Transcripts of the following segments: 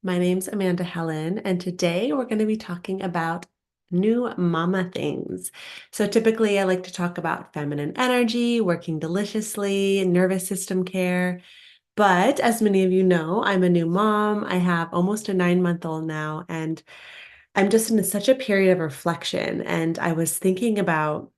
My name's Amanda Helen, and today we're going to be talking about new mama things. So typically I like to talk about feminine energy, working deliciously, nervous system care. But as many of you know, I'm a new mom. I have almost a 9-month-old now, and I'm just in such a period of reflection. And I was thinking about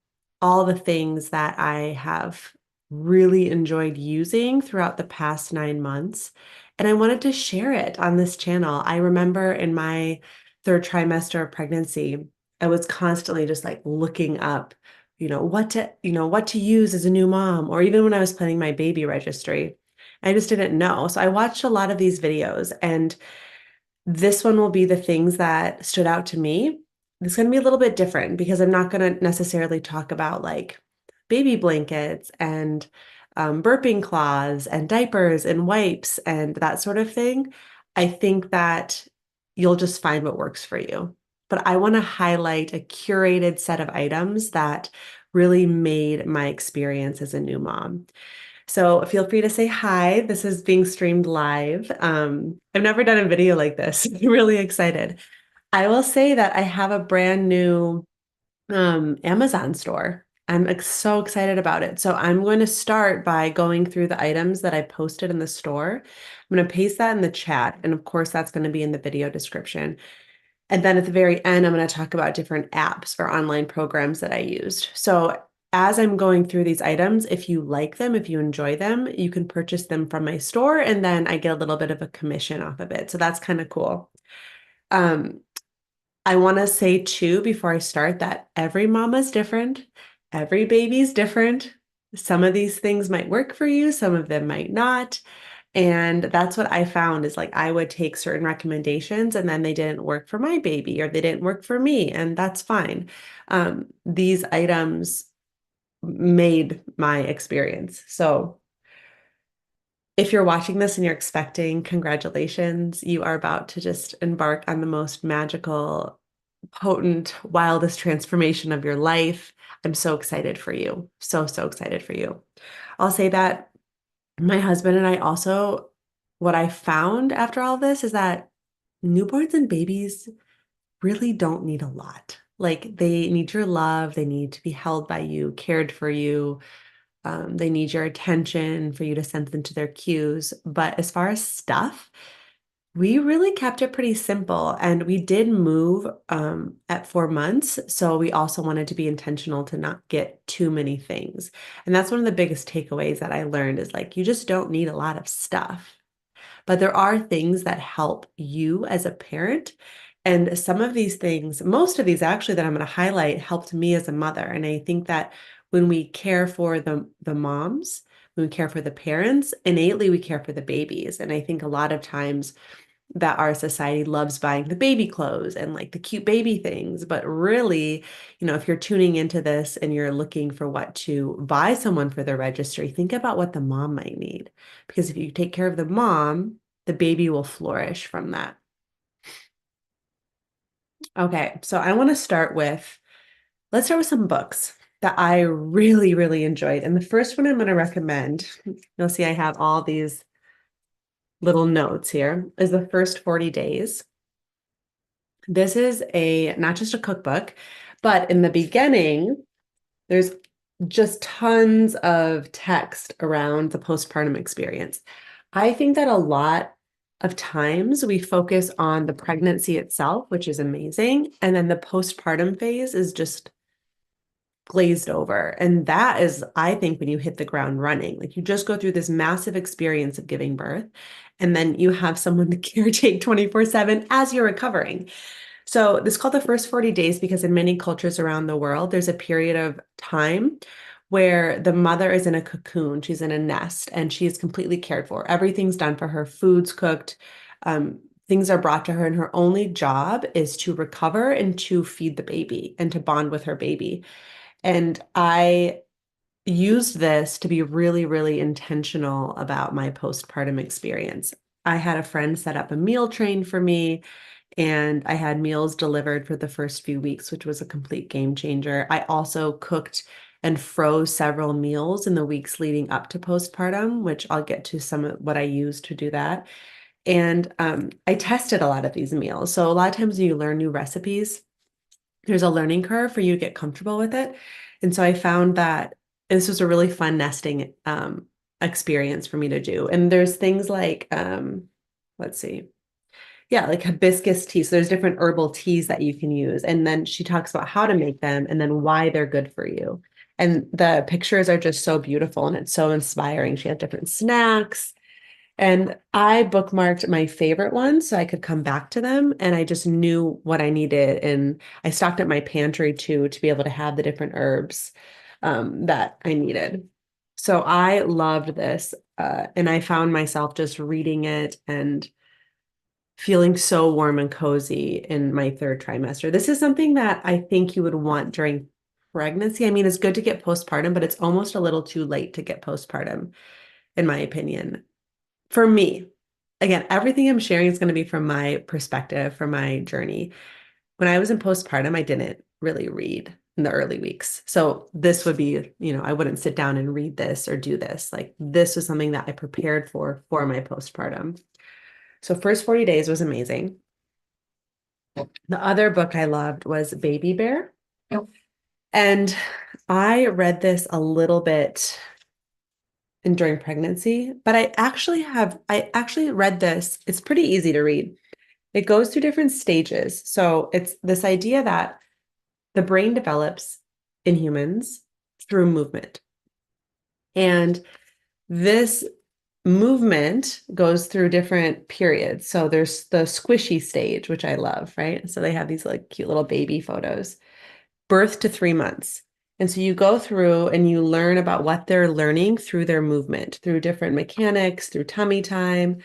all the things that I have really enjoyed using throughout the past 9 months. And I wanted to share it on this channel. I remember in my third trimester of pregnancy, I was constantly just like looking up, what to use as a new mom, or even when I was planning my baby registry. I just didn't know. So I watched a lot of these videos, and this one will be the things that stood out to me. It's going to be a little bit different because I'm not going to necessarily talk about like baby blankets and burping cloths and diapers and wipes and that sort of thing. I think that you'll just find what works for you. But I want to highlight a curated set of items that really made my experience as a new mom. So feel free to say hi. This is being streamed live. I've never done a video like this. I'm really excited. I will say that I have a brand new Amazon store. I'm like so excited about it. So I'm going to start by going through the items that I posted in the store. I'm going to paste that in the chat. And of course, that's going to be in the video description. And then at the very end, I'm going to talk about different apps or online programs that I used. So as I'm going through these items, if you like them, if you enjoy them, you can purchase them from my store, and then I get a little bit of a commission off of it. So that's kind of cool. Um, I want to say too, before I start, that every mama's different. Every baby's different. Some of these things might work for you, some of them might not. And that's what I found is like I would take certain recommendations and then they didn't work for my baby or they didn't work for me, and that's fine. These items made my experience. So if you're watching this and you're expecting, congratulations, you are about to just embark on the most magical, potent, wildest transformation of your life. I'm so excited for you. So, so excited for you. I'll say that my husband and I also, what I found after all this is that newborns and babies really don't need a lot. Like they need your love, they need to be held by you, cared for you. They need your attention for you to sense into their cues. But as far as stuff, we really kept it pretty simple. And we did move at 4 months. So we also wanted to be intentional to not get too many things. And that's one of the biggest takeaways that I learned is like, you just don't need a lot of stuff. But there are things that help you as a parent. And some of these things, most of these actually that I'm going to highlight, helped me as a mother. And I think that when we care for the moms, when we care for the parents, innately we care for the babies. And I think a lot of times that our society loves buying the baby clothes and like the cute baby things. But really, if you're tuning into this and you're looking for what to buy someone for their registry, think about what the mom might need. Because if you take care of the mom, the baby will flourish from that. Okay, so I want to let's start with some books that I really, really enjoyed. And the first one I'm going to recommend, you'll see I have all these little notes here, is The First 40 Days. This is not just a cookbook, but in the beginning, there's just tons of text around the postpartum experience. I think that a lot of times we focus on the pregnancy itself, which is amazing, and then the postpartum phase is just glazed over. And that is, I think, when you hit the ground running, like you just go through this massive experience of giving birth, and then you have someone to caretake 24/7 as you're recovering. So this is called The First 40 Days because in many cultures around the world, there's a period of time where the mother is in a cocoon, she's in a nest, and she's completely cared for. Everything's done for her, food's cooked, things are brought to her, and her only job is to recover and to feed the baby and to bond with her baby. And I used this to be really, really intentional about my postpartum experience. I had a friend set up a meal train for me, and I had meals delivered for the first few weeks, which was a complete game changer. I also cooked and froze several meals in the weeks leading up to postpartum, which I'll get to some of what I used to do that. And I tested a lot of these meals. So a lot of times when you learn new recipes, there's a learning curve for you to get comfortable with it. And so I found that this was a really fun nesting experience for me to do. And there's things like, let's see. Yeah, like hibiscus tea. So there's different herbal teas that you can use. And then she talks about how to make them and then why they're good for you. And the pictures are just so beautiful and it's so inspiring. She had different snacks. And I bookmarked my favorite ones so I could come back to them. And I just knew what I needed. And I stocked up my pantry too to be able to have the different herbs that I needed. So I loved this. And I found myself just reading it and feeling so warm and cozy in my third trimester. This is something that I think you would want during pregnancy. I mean, it's good to get postpartum, but it's almost a little too late to get postpartum, in my opinion. For me, again, everything I'm sharing is going to be from my perspective, from my journey. When I was in postpartum, I didn't really read in the early weeks. So this would be, I wouldn't sit down and read this or do this. Like this was something that I prepared for my postpartum. So first 40 days was amazing. The other book I loved was Baby Bear. Yep. And I read this a little bit during pregnancy, but I actually read this. It's pretty easy to read. It goes through different stages. So it's this idea that the brain develops in humans through movement. And this movement goes through different periods. So there's the squishy stage, which I love, right? So they have these like cute little baby photos, birth to 3 months. And so you go through and you learn about what they're learning through their movement, through different mechanics, through tummy time.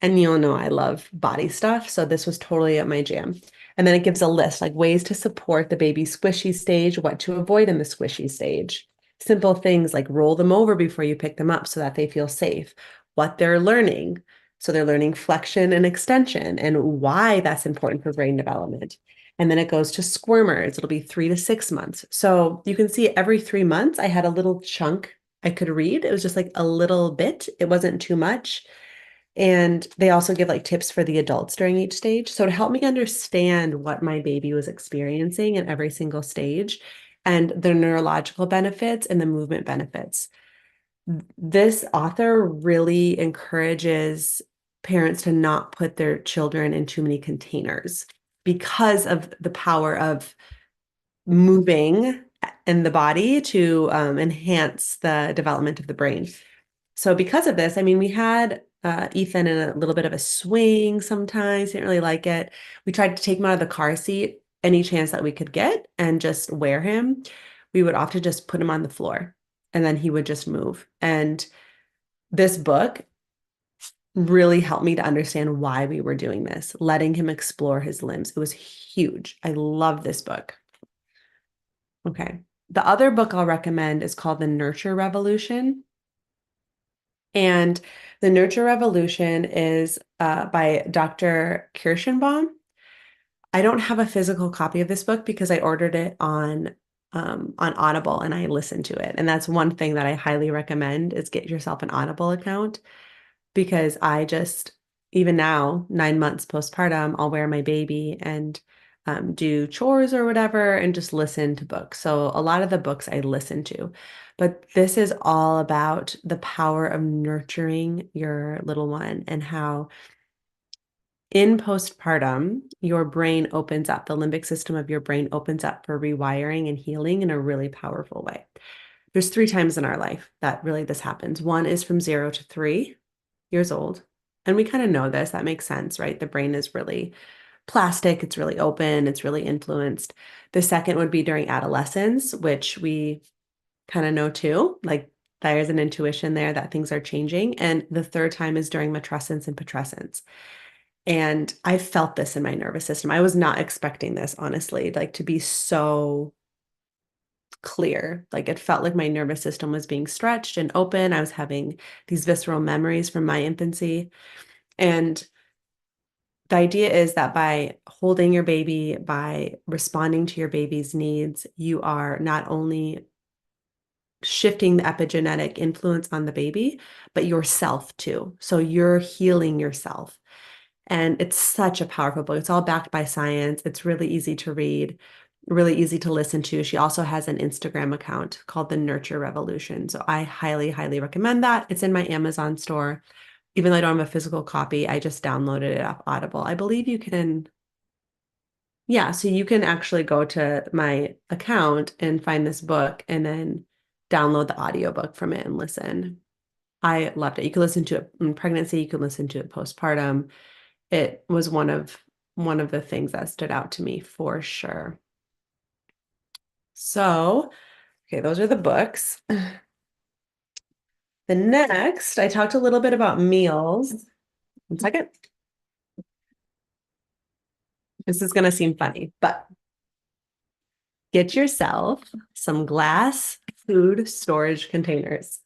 And you'll know I love body stuff. So this was totally up my jam. And then it gives a list like ways to support the baby squishy stage, what to avoid in the squishy stage. Simple things like roll them over before you pick them up so that they feel safe, what they're learning. So they're learning flexion and extension and why that's important for brain development. And then it goes to squirmers. It'll be 3 to 6 months. So you can see every 3 months, I had a little chunk I could read. It was just like a little bit. It wasn't too much. And they also give like tips for the adults during each stage. So to help me understand what my baby was experiencing in every single stage and the neurological benefits and the movement benefits. This author really encourages parents to not put their children in too many containers because of the power of moving in the body to enhance the development of the brain. So because of this, I mean, we had Ethan in a little bit of a swing sometimes, didn't really like it. We tried to take him out of the car seat any chance that we could get and just wear him. We would often just put him on the floor and then he would just move. And this book really helped me to understand why we were doing this, letting him explore his limbs. It was huge. I love this book. Okay. The other book I'll recommend is called The Nurture Revolution. And The Nurture Revolution is by Dr. Kirschenbaum. I don't have a physical copy of this book because I ordered it on Audible and I listened to it. And that's one thing that I highly recommend is get yourself an Audible account because I just, even now, 9 months postpartum, I'll wear my baby and do chores or whatever and just listen to books. So a lot of the books I listen to, but this is all about the power of nurturing your little one and how in postpartum, your brain opens up, the limbic system of your brain opens up for rewiring and healing in a really powerful way. There's 3 times in our life that really this happens. One is from 0 to 3 years old. And we kind of know this, that makes sense, right? The brain is really plastic, it's really open, it's really influenced. The second would be during adolescence, which we kind of know too, like there's an intuition there that things are changing. And the third time is during matrescence and putrescence. And I felt this in my nervous system. I was not expecting this, honestly, like to be so clear. Like it felt like my nervous system was being stretched and open. I was having these visceral memories from my infancy. And the idea is that by holding your baby, by responding to your baby's needs, you are not only shifting the epigenetic influence on the baby, but yourself too. So you're healing yourself. And it's such a powerful book. It's all backed by science. It's really easy to read, really easy to listen to. She also has an Instagram account called The Nurture Revolution. So I highly, highly recommend that. It's in my Amazon store. Even though I don't have a physical copy, I just downloaded it off Audible. I believe you can, yeah, so you can actually go to my account and find this book and then download the audiobook from it and listen. I loved it. You can listen to it in pregnancy, you can listen to it postpartum. It was one of the things that stood out to me for sure. So, okay, those are the books. The next, I talked a little bit about meals. 1 second. This is going to seem funny, but get yourself some glass food storage containers.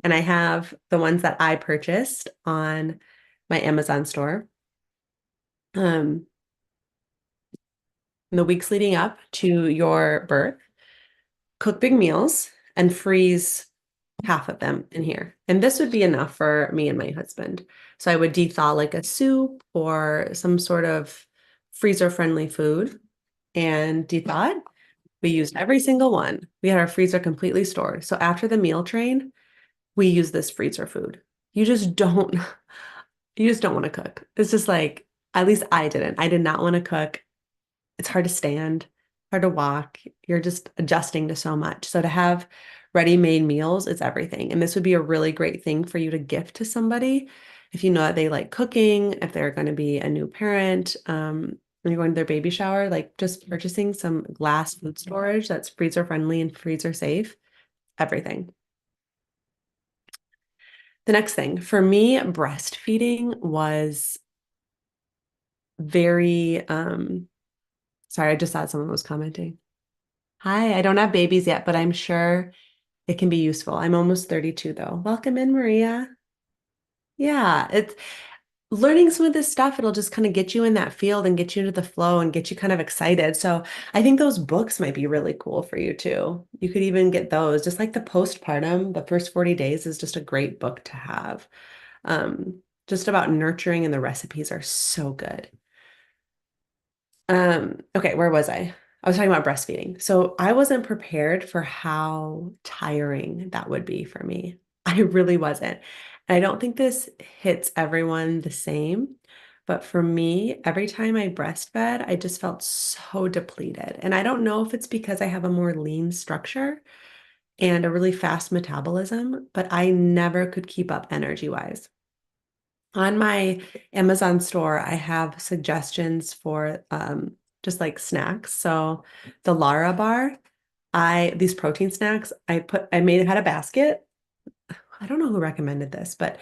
And I have the ones that I purchased on my Amazon store. In the weeks leading up to your birth, cook big meals and freeze half of them in here. And this would be enough for me and my husband. So I would de-thaw like a soup or some sort of freezer-friendly food and de-thaw it. We used every single one. We had our freezer completely stored. So after the meal train, we use this freezer food. You just don't, you just don't want to cook. It's just like, at least I didn't. I did not want to cook. It's hard to stand, hard to walk. You're just adjusting to so much. So to have ready-made meals is everything. And this would be a really great thing for you to gift to somebody if you know that they like cooking, if they're going to be a new parent, when you're going to their baby shower, like just purchasing some glass food storage that's freezer friendly and freezer safe, everything. The next thing for me, breastfeeding was very, sorry, I just thought someone was commenting. Hi, I don't have babies yet, but I'm sure it can be useful. I'm almost 32 though. Welcome in, Maria. Yeah, it's learning some of this stuff. It'll just kind of get you in that field and get you into the flow and get you kind of excited. So I think those books might be really cool for you too. You could even get those, just like the postpartum, the first 40 days is just a great book to have. Just about nurturing, and the recipes are so good. Okay, where was I? I was talking about breastfeeding. So I wasn't prepared for how tiring that would be for me. I really wasn't. And I don't think this hits everyone the same, but for me, every time I breastfed, I just felt so depleted. And I don't know if it's because I have a more lean structure and a really fast metabolism, but I never could keep up energy-wise. On my Amazon store, I have suggestions for just like snacks. So the Lara bar, these protein snacks, had a basket. I don't know who recommended this, but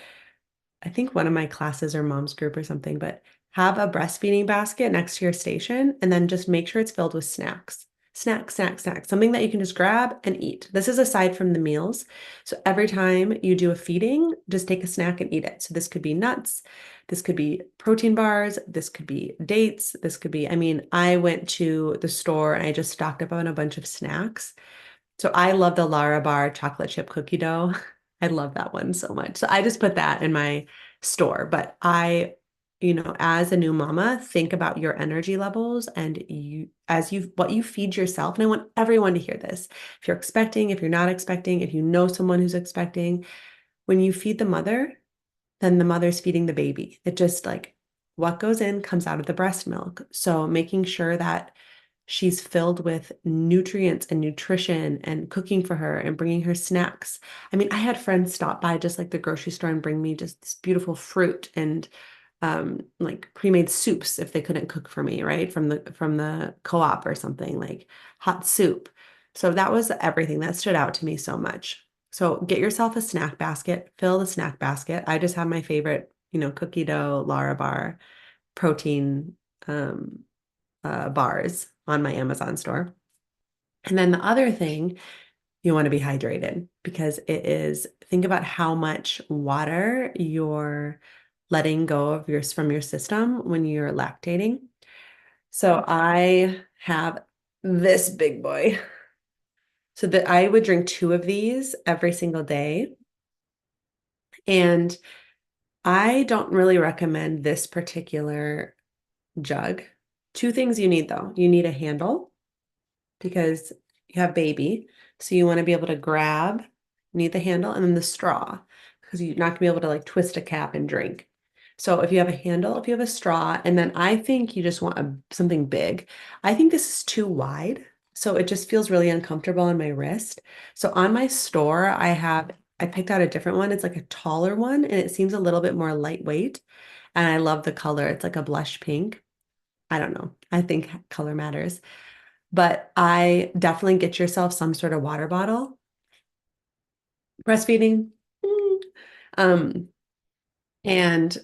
I think one of my classes or mom's group or something, but have a breastfeeding basket next to your station and then just make sure it's filled with snacks. Snack, snack, snack, something that you can just grab and eat. This is aside from the meals. So every time you do a feeding, just take a snack and eat it. So this could be nuts, this could be protein bars, this could be dates, this could be, I mean, I went to the store and I just stocked up on a bunch of snacks. So I love the Lara Bar chocolate chip cookie dough. I love that one so much. So I just put that in my store. But as a new mama, think about your energy levels and what you feed yourself. And I want everyone to hear this. If you're expecting, if you're not expecting, if you know someone who's expecting, when you feed the mother, then the mother's feeding the baby. It just like what goes in comes out of the breast milk. So making sure that she's filled with nutrients and nutrition and cooking for her and bringing her snacks. I mean, I had friends stop by just like the grocery store and bring me just this beautiful fruit and like pre-made soups if they couldn't cook for me, right? From the co-op or something, like hot soup. So that was everything that stood out to me so much. So get yourself a snack basket, fill the snack basket. I just have my favorite, cookie dough, Lara bar, protein bars on my Amazon store. And then the other thing, you want to be hydrated because think about how much water you're letting go from your system when you're lactating. So I have this big boy. So that I would drink 2 of these every single day, and I don't really recommend this particular jug. 2 things you need, though. You need a handle because you have baby, so you wanna be able to grab, need the handle, and then the straw, because you're not gonna be able to, like, twist a cap and drink. So if you have a handle, if you have a straw, and then I think you just want something big. I think this is too wide, so it just feels really uncomfortable on my wrist. So on my store, I picked out a different one. It's like a taller one, and it seems a little bit more lightweight, and I love the color. It's like a blush pink. I don't know. I think color matters. But I definitely get yourself some sort of water bottle. Breastfeeding, mm, um, and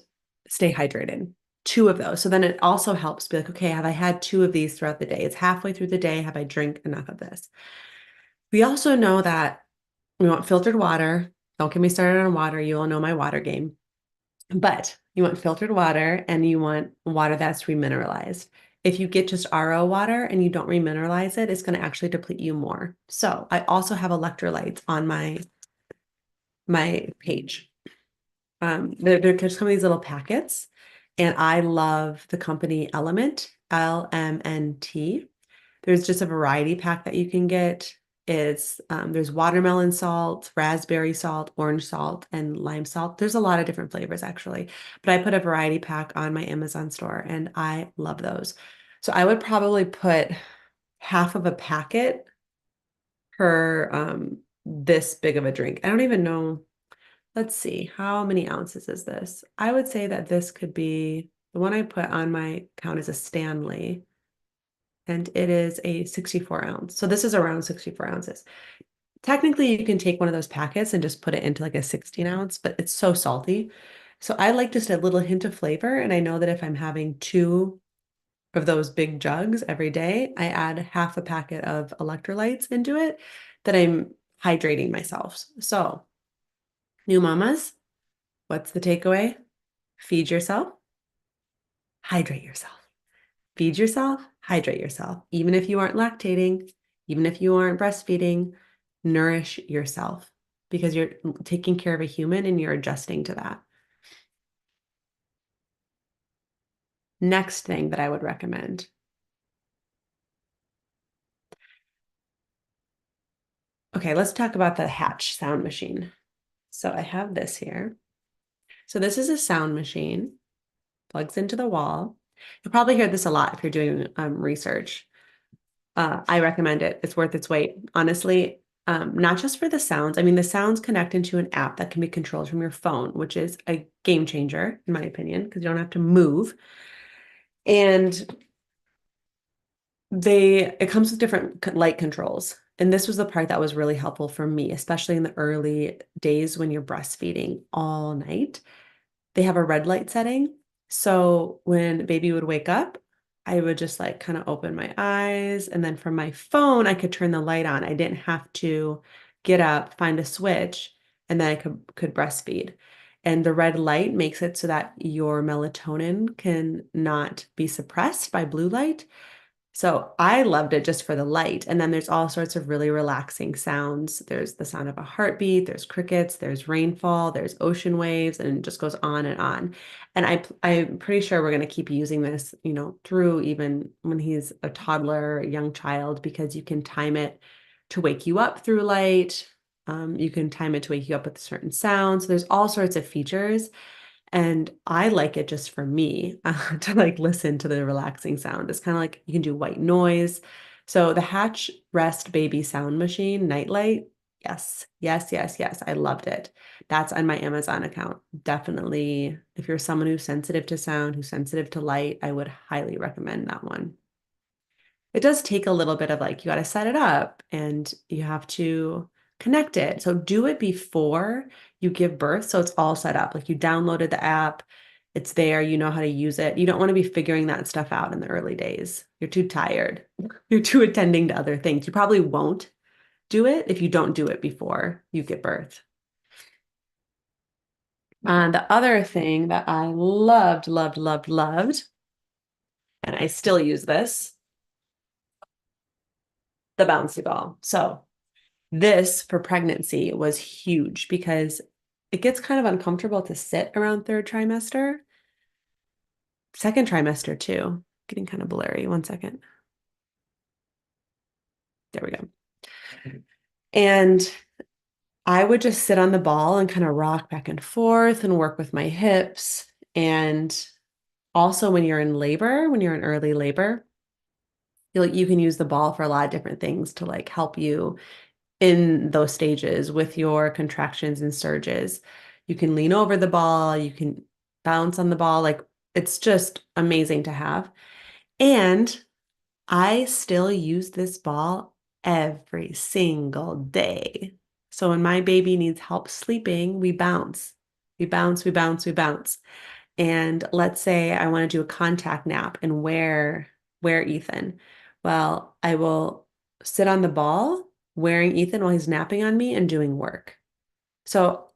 stay hydrated. 2 of those. So then it also helps be like, okay, have I had 2 of these throughout the day? It's halfway through the day. Have I drank enough of this? We also know that we want filtered water. Don't get me started on water. You all know my water game. But you want filtered water and you want water that's remineralized. If you get just RO water and you don't remineralize it, it's going to actually deplete you more. So I also have electrolytes on my page. They're just come in these little packets, and I love the company Element, LMNT. There's just a variety pack that you can get. There's watermelon salt, raspberry salt, orange salt, and lime salt. There's a lot of different flavors actually, but I put a variety pack on my Amazon store and I love those. So I would probably put half of a packet per this big of a drink. I don't even know. Let's see, how many ounces is this? I would say that this could be the one I put on my count is a Stanley, and it is a 64 ounce. So this is around 64 ounces. Technically, you can take one of those packets and just put it into like a 16 ounce, but it's so salty. So I like just a little hint of flavor. And I know that if I'm having 2 of those big jugs every day, I add half a packet of electrolytes into it, that I'm hydrating myself. So, new mamas, what's the takeaway? Feed yourself, hydrate yourself. Feed yourself, hydrate yourself. Even if you aren't lactating, even if you aren't breastfeeding, nourish yourself because you're taking care of a human and you're adjusting to that. Next thing that I would recommend. Okay, let's talk about the Hatch sound machine. So I have this here. So this is a sound machine, plugs into the wall. You'll probably hear this a lot if you're doing research. I recommend it. It's worth its weight. Honestly, not just for the sounds. I mean, the sounds connect into an app that can be controlled from your phone, which is a game changer, in my opinion, because you don't have to move. And it comes with different light controls. And this was the part that was really helpful for me, especially in the early days when you're breastfeeding all night. They have a red light setting. So when baby would wake up, I would just like kind of open my eyes. And then from my phone, I could turn the light on. I didn't have to get up, find a switch, and then I could breastfeed. And the red light makes it so that your melatonin can not be suppressed by blue light. So I loved it just for the light. And then there's all sorts of really relaxing sounds. There's the sound of a heartbeat, there's crickets, there's rainfall, there's ocean waves, and it just goes on and on. And I'm pretty sure we're going to keep using this, through even when he's a toddler, a young child, because you can time it to wake you up through light. You can time it to wake you up with certain sounds. There's all sorts of features. And I like it just for me to like listen to the relaxing sound. It's kind of like you can do white noise. So the Hatch Rest Baby Sound Machine Nightlight, yes, yes, yes, yes. I loved it. That's on my Amazon account. Definitely, if you're someone who's sensitive to sound, who's sensitive to light, I would highly recommend that one. It does take a little bit of like, you got to set it up and you have to connect it. So do it before you give birth. So it's all set up. Like you downloaded the app, it's there, you know how to use it. You don't want to be figuring that stuff out in the early days. You're too tired. You're too attending to other things. You probably won't do it if you don't do it before you give birth. The other thing that I loved, loved, loved, loved, and I still use this, the bouncy ball. So This for pregnancy was huge because it gets kind of uncomfortable to sit around third trimester, second trimester too. Getting kind of blurry. One second. There we go. And I would just sit on the ball and kind of rock back and forth and work with my hips. And also when you're in labor, when you're in early labor, you can use the ball for a lot of different things to like help you in those stages with your contractions and surges. You can lean over the ball, you can bounce on the ball. Like it's just amazing to have. And I still use this ball every single day. So when my baby needs help sleeping, we bounce. We bounce, we bounce, we bounce. And let's say I want to do a contact nap and wear Ethan. Well, I will sit on the ball wearing Ethan while he's napping on me and doing work. So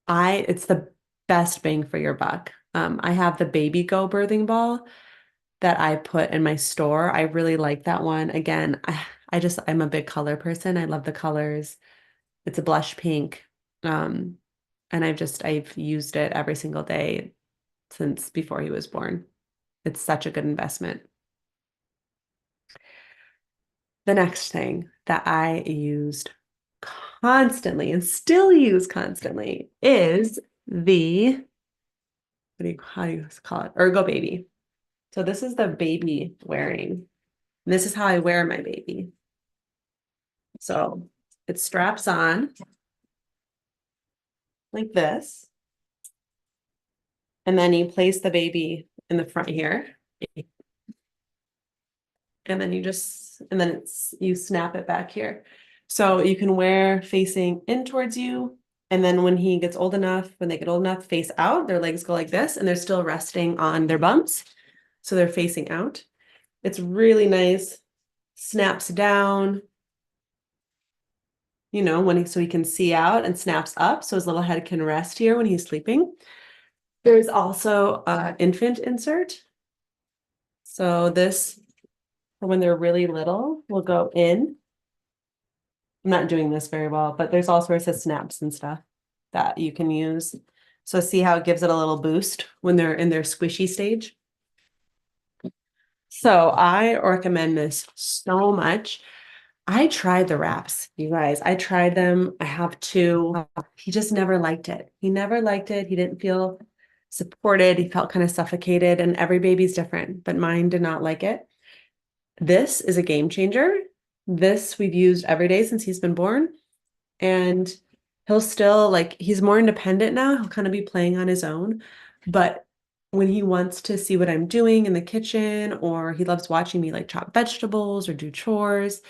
it's the best bang for your buck. I have the Baby Go birthing ball that I put in my store. I really like that one. Again, I'm a big color person. I love the colors. It's a blush pink. Um, and I've used it every single day since before he was born. It's such a good investment. The next thing that I used constantly and still use constantly is how do you call it? Ergo Baby. So this is the baby wearing. And this is how I wear my baby. So it straps on like this. And then you place the baby in the front here. And then you snap it back here. So you can wear facing in towards you. And then when they get old enough, face out, their legs go like this, and they're still resting on their bumps. So they're facing out. It's really nice. Snaps down, so he can see out, and snaps up so his little head can rest here when he's sleeping. There's also an infant insert. So this, when they're really little, will go in. I'm not doing this very well, but there's all sorts of snaps and stuff that you can use. So see how it gives it a little boost when they're in their squishy stage. So I recommend this so much. I tried the wraps, you guys. I tried them. I have two. He just never liked it. He never liked it. He didn't feel supported. He felt kind of suffocated, and every baby's different, but mine did not like it. This is a game changer. This we've used every day since he's been born. And he'll still he's more independent now. He'll kind of be playing on his own. But when he wants to see what I'm doing in the kitchen, or he loves watching me like chop vegetables or do chores,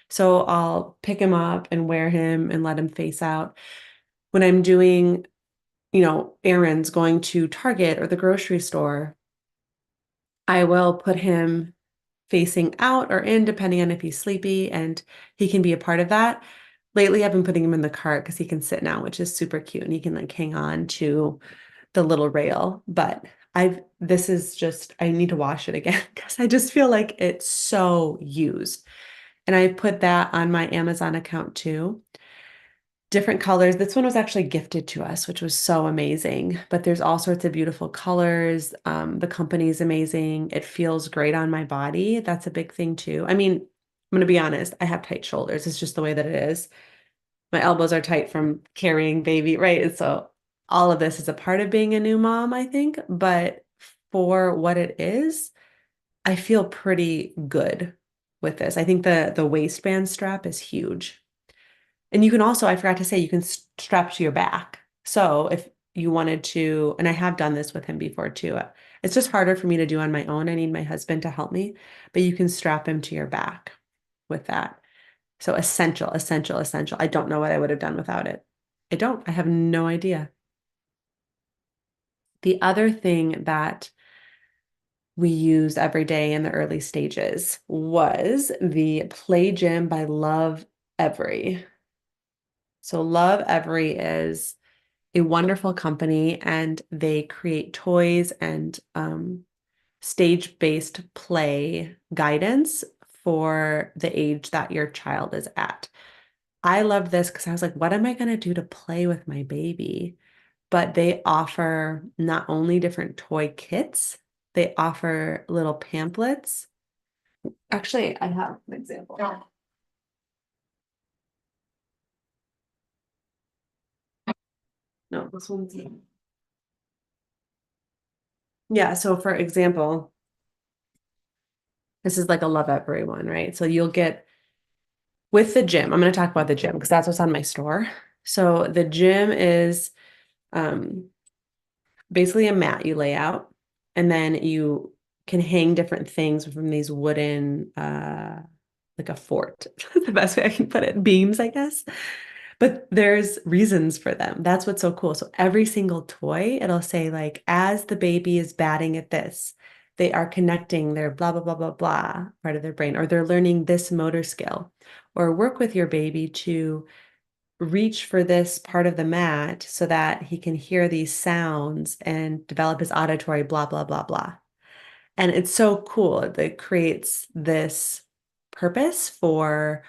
so I'll pick him up and wear him and let him face out. When I'm doing, errands, going to Target or the grocery store, I will put him facing out or in, depending on if he's sleepy, and he can be a part of that. Lately, I've been putting him in the cart because he can sit now, which is super cute, and he can hang on to the little rail. But I need to wash it again because I just feel like it's so used. And I put that on my Amazon account too. Different colors. This one was actually gifted to us, which was so amazing. But there's all sorts of beautiful colors. The company's amazing. It feels great on my body. That's a big thing too. I mean, I'm going to be honest, I have tight shoulders. It's just the way that it is. My elbows are tight from carrying baby, right? And so all of this is a part of being a new mom, I think. But for what it is, I feel pretty good with this. I think the waistband strap is huge. And you can also, I forgot to say, you can strap to your back. So if you wanted to, and I have done this with him before too, it's just harder for me to do on my own. I need my husband to help me, but you can strap him to your back with that. So essential, essential, essential. I don't know what I would have done without it. I have no idea. The other thing that we use every day in the early stages was the Play Gym by Love Every. So Love Every is a wonderful company, and they create toys and stage-based play guidance for the age that your child is at. I love this because I was like, what am I going to do to play with my baby? But they offer not only different toy kits, they offer little pamphlets. Actually, I have an example. No, this one's. Yeah, so for example, this is like a Love Everyone, right? So you'll get with the gym. I'm going to talk about the gym because that's what's on my store. So the gym is um, basically a mat you lay out, and then you can hang different things from these wooden, like a fort, the best way I can put it, beams, I guess. But there's reasons for them. That's what's so cool. So every single toy, it'll say like, as the baby is batting at this, they are connecting their blah, blah, blah, blah, blah part of their brain, or they're learning this motor skill, or work with your baby to reach for this part of the mat so that he can hear these sounds and develop his auditory blah, blah, blah, blah. And it's so cool. It creates this purpose for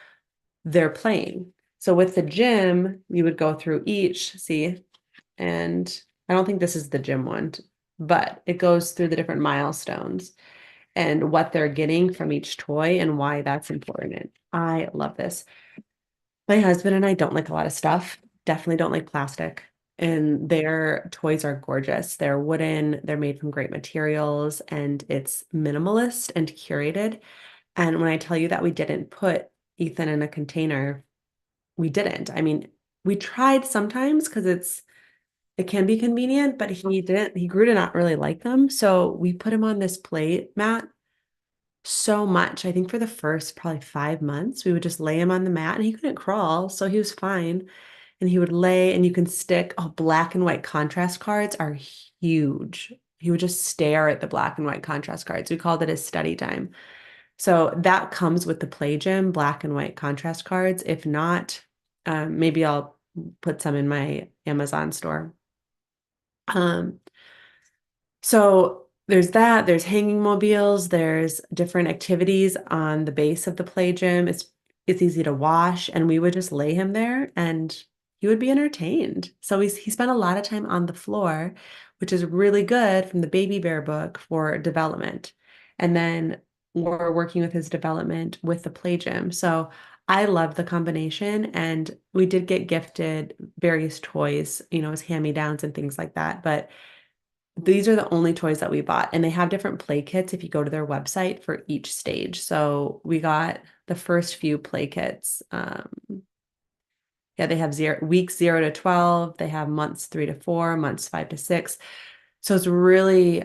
their playing. So with the gym, you would go through each, see, and I don't think this is the gym one, but it goes through the different milestones and what they're getting from each toy and why that's important. I love this. My husband and I don't like a lot of stuff, definitely don't like plastic. And their toys are gorgeous. They're wooden, they're made from great materials, and it's minimalist and curated. And when I tell you that we didn't put Ethan in a container, we didn't. I mean, we tried sometimes because it can be convenient, but he grew to not really like them. So we put him on this play mat so much. I think for the first probably 5 months, we would just lay him on the mat and he couldn't crawl, so he was fine. And he would lay, and you can stick, oh, black and white contrast cards are huge. He would just stare at the black and white contrast cards. We called it his study time. So that comes with the Play Gym, black and white contrast cards. If not, maybe I'll put some in my Amazon store. Um, so there's that, there's hanging mobiles, there's different activities on the base of the play gym. It's easy to wash, and we would just lay him there and he would be entertained. So he spent a lot of time on the floor, which is really good from the Baby Bear book for development. And then we're working with his development with the play gym. So I love the combination, and we did get gifted various toys, as hand-me-downs and things like that. But these are the only toys that we bought, and they have different play kits if you go to their website for each stage. So we got the first few play kits. Yeah, they have weeks 0 to 12. They have months 3 to 4, months 5 to 6. So it's really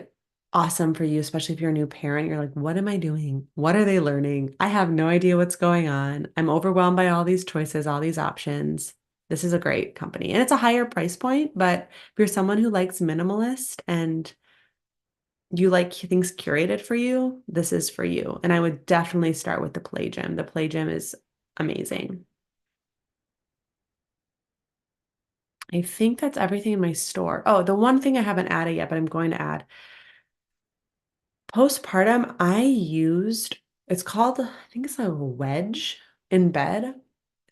awesome for you, especially if you're a new parent. You're like, what am I doing? What are they learning? I have no idea what's going on. I'm overwhelmed by all these choices, all these options. This is a great company. And it's a higher price point, but if you're someone who likes minimalist and you like things curated for you, this is for you. And I would definitely start with the Play Gym. The Play Gym is amazing. I think that's everything in my store. Oh, the one thing I haven't added yet, but I'm going to add. Postpartum, it's called, I think it's a wedge in bed.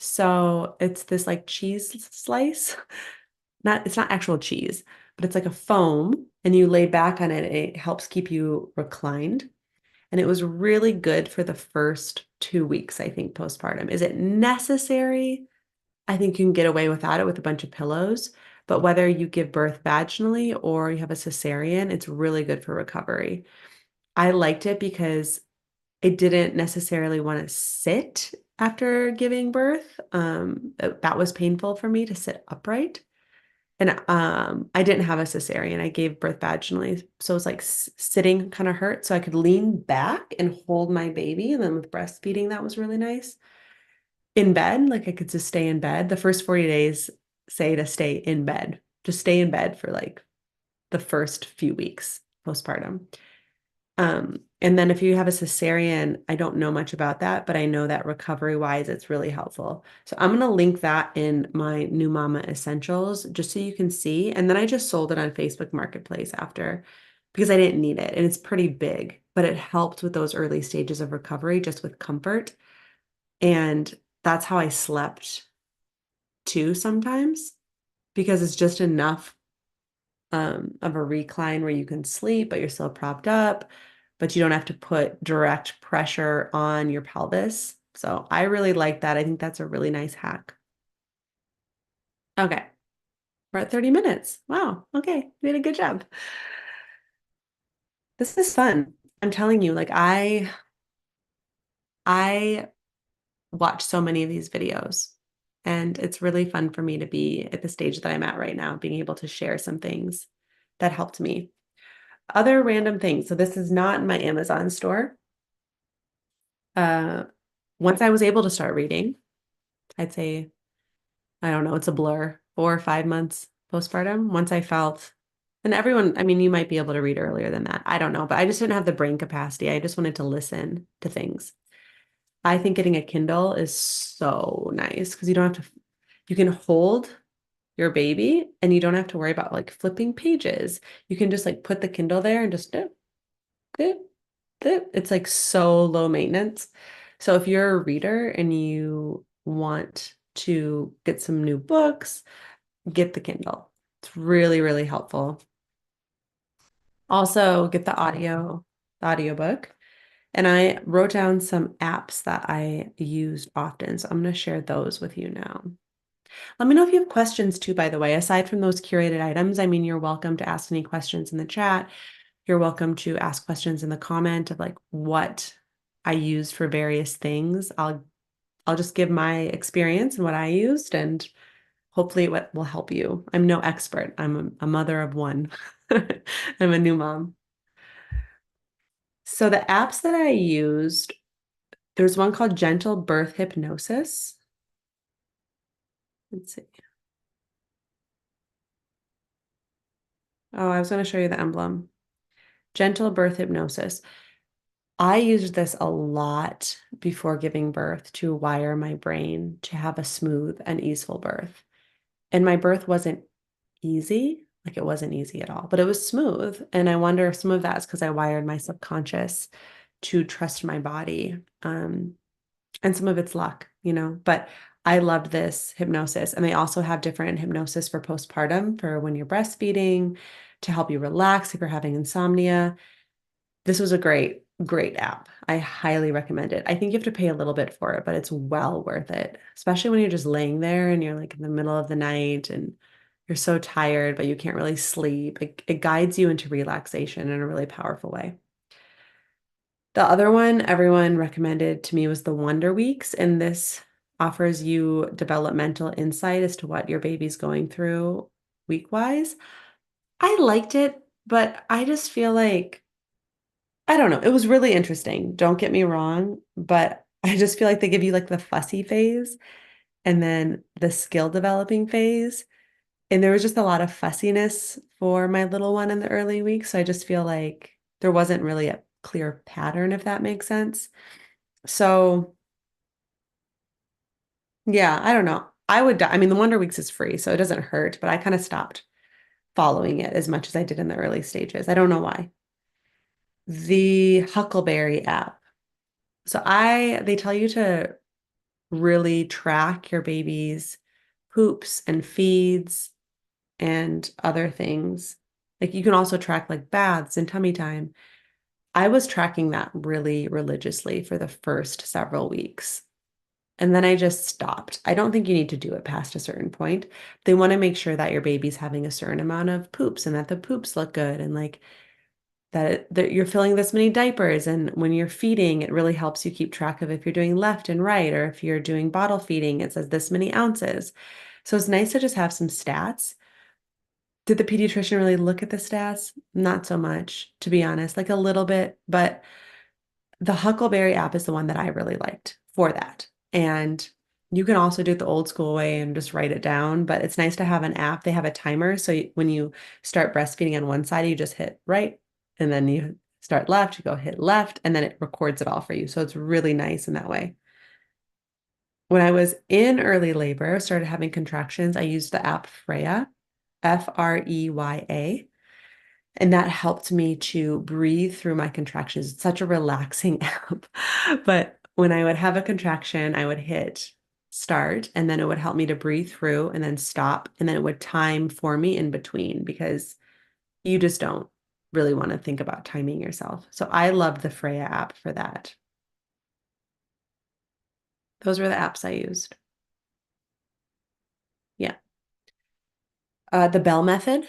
So it's this like cheese slice. It's not actual cheese, but it's like a foam, and you lay back on it. It helps keep you reclined. And it was really good for the first 2 weeks, I think, postpartum. Is it necessary? I think you can get away without it with a bunch of pillows. But whether you give birth vaginally or you have a cesarean, it's really good for recovery. I liked it because I didn't necessarily want to sit after giving birth. That was painful for me to sit upright. And I didn't have a cesarean. I gave birth vaginally. So it was like sitting kind of hurt. So I could lean back and hold my baby. And then with breastfeeding, that was really nice. In bed, like I could just stay in bed. The first 40 days say to stay in bed. Just stay in bed for like the first few weeks postpartum. And then if you have a cesarean, I don't know much about that, but I know that recovery wise, it's really helpful. So I'm going to link that in my New Mama Essentials just so you can see. And then I just sold it on Facebook Marketplace after because I didn't need it. And it's pretty big, but it helped with those early stages of recovery just with comfort. And that's how I slept two sometimes because it's just enough of a recline where you can sleep, but you're still propped up, but you don't have to put direct pressure on your pelvis. So I really like that. I think that's a really nice hack. Okay, we're at 30 minutes. Wow. Okay, we did a good job. This is fun. I'm telling you, like I watch so many of these videos, and it's really fun for me to be at the stage that I'm at right now, being able to share some things that helped me. Other random things. So this is not in my Amazon store. Uh, once I was able to start reading, I'd say, I don't know, it's a blur, 4 or 5 months postpartum. Once I felt, and everyone, I mean, you might be able to read earlier than that. I don't know, but I just didn't have the brain capacity. I just wanted to listen to things. I think getting a Kindle is so nice because you don't have to, you can hold your baby and you don't have to worry about like flipping pages. You can just like put the Kindle there and just dip, dip, dip. It's like so low maintenance. So if you're a reader and you want to get some new books, get the Kindle. It's really, really helpful. Also, get the audiobook. And I wrote down some apps that I used often. So I'm going to share those with you now. Let me know if you have questions too, by the way. Aside from those curated items, I mean, you're welcome to ask any questions in the chat. You're welcome to ask questions in the comment of like what I used for various things. I'll just give my experience and what I used, and hopefully what will help you. I'm no expert. I'm a mother of one. I'm a new mom. So the apps that I used, there's one called Gentle Birth Hypnosis. Let's see. Oh, I was going to show you the emblem. Gentle Birth Hypnosis. I used this a lot before giving birth to wire my brain to have a smooth and easeful birth. And my birth wasn't easy, like it wasn't easy at all, but it was smooth. And I wonder if some of that is because I wired my subconscious to trust my body. And some of it's luck, but I loved this hypnosis. And they also have different hypnosis for postpartum for when you're breastfeeding to help you relax if you're having insomnia. This was a great, great app. I highly recommend it. I think you have to pay a little bit for it, but it's well worth it, especially when you're just laying there and you're like in the middle of the night and you're so tired, but you can't really sleep. It guides you into relaxation in a really powerful way. The other one everyone recommended to me was the Wonder Weeks, and this offers you developmental insight as to what your baby's going through week-wise. I liked it, but I just feel like, I don't know, it was really interesting. Don't get me wrong, but I just feel like they give you like the fussy phase and then the skill developing phase. And there was just a lot of fussiness for my little one in the early weeks. So I just feel like there wasn't really a clear pattern, if that makes sense. So yeah, I don't know. I mean, the Wonder Weeks is free, so it doesn't hurt, but I kind of stopped following it as much as I did in the early stages. I don't know why. The Huckleberry app. So they tell you to really track your baby's poops and feeds and other things. Like you can also track like baths and tummy time. I was tracking that really religiously for the first several weeks. And then I just stopped. I don't think you need to do it past a certain point. They want to make sure that your baby's having a certain amount of poops and that the poops look good and like that you're filling this many diapers. And when you're feeding, it really helps you keep track of if you're doing left and right, or if you're doing bottle feeding, it says this many ounces. So it's nice to just have some stats. Did the pediatrician really look at the stats? Not so much, to be honest, like a little bit, but the Huckleberry app is the one that I really liked for that. And you can also do it the old school way and just write it down, but it's nice to have an app. They have a timer. So when you start breastfeeding on one side, you just hit right, and then you start left, you go hit left, and then it records it all for you. So it's really nice in that way. When I was in early labor, started having contractions, I used the app Freya, Freya. And that helped me to breathe through my contractions. It's such a relaxing app. But when I would have a contraction, I would hit start, and then it would help me to breathe through and then stop, and then it would time for me in between because you just don't really want to think about timing yourself. So I love the Freya app for that. Those were the apps I used. Yeah. The Bell method,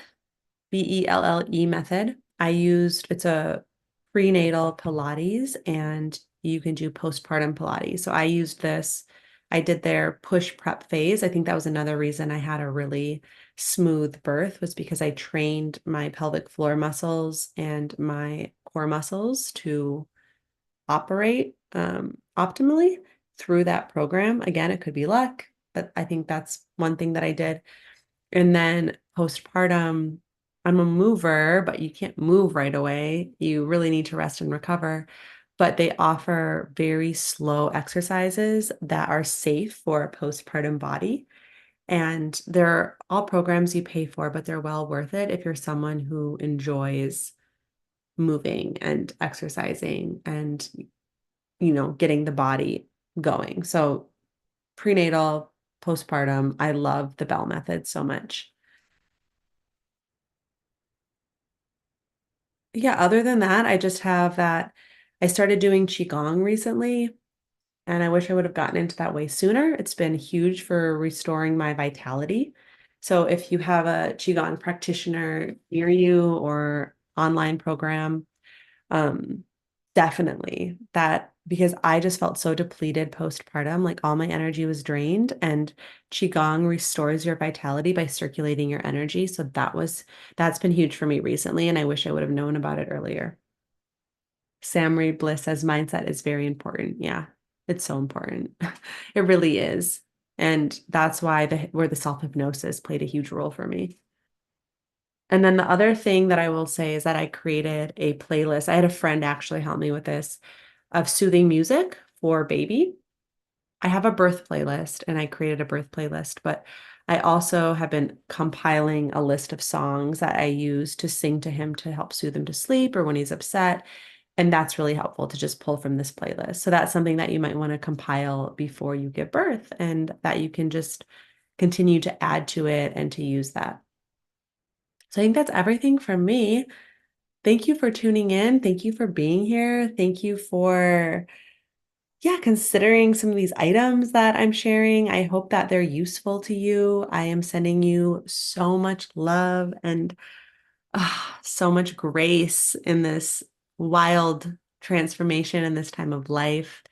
Belle method. It's a prenatal Pilates and you can do postpartum Pilates. So I used this. I did their push prep phase. I think that was another reason I had a really smooth birth was because I trained my pelvic floor muscles and my core muscles to operate optimally through that program. Again, it could be luck, but I think that's one thing that I did. And then postpartum, I'm a mover, but you can't move right away. You really need to rest and recover. But they offer very slow exercises that are safe for a postpartum body. And they're all programs you pay for, but they're well worth it if you're someone who enjoys moving and exercising and, getting the body going. So prenatal, postpartum, I love the Bell method so much. Yeah, other than that, I just have that I started doing Qigong recently, and I wish I would have gotten into that way sooner. It's been huge for restoring my vitality. So if you have a Qigong practitioner near you or online program, um, definitely that because I just felt so depleted postpartum, like all my energy was drained, and Qigong restores your vitality by circulating your energy. So that's been huge for me recently, and I wish I would have known about it earlier. Samri Bliss says mindset is very important. Yeah, it's so important. It really is. And that's why where the self-hypnosis played a huge role for me. And then the other thing that I will say is that I created a playlist. I had a friend actually help me with this of soothing music for baby. I have a birth playlist and I created a birth playlist, but I also have been compiling a list of songs that I use to sing to him to help soothe him to sleep or when he's upset. And that's really helpful to just pull from this playlist. So that's something that you might want to compile before you give birth and that you can just continue to add to it and to use that. So I think that's everything from me. Thank you for tuning in. Thank you for being here. Thank you for, yeah, considering some of these items that I'm sharing. I hope that they're useful to you. I am sending you so much love and so much grace in this wild transformation in this time of life.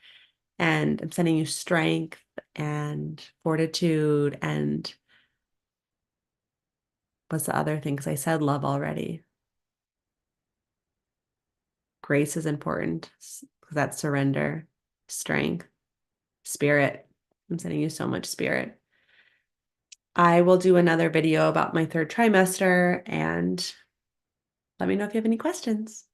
And I'm sending you strength and fortitude and what's the other thing? Because I said love already. Grace is important. That's surrender, strength, spirit. I'm sending you so much spirit. I will do another video about my third trimester and let me know if you have any questions.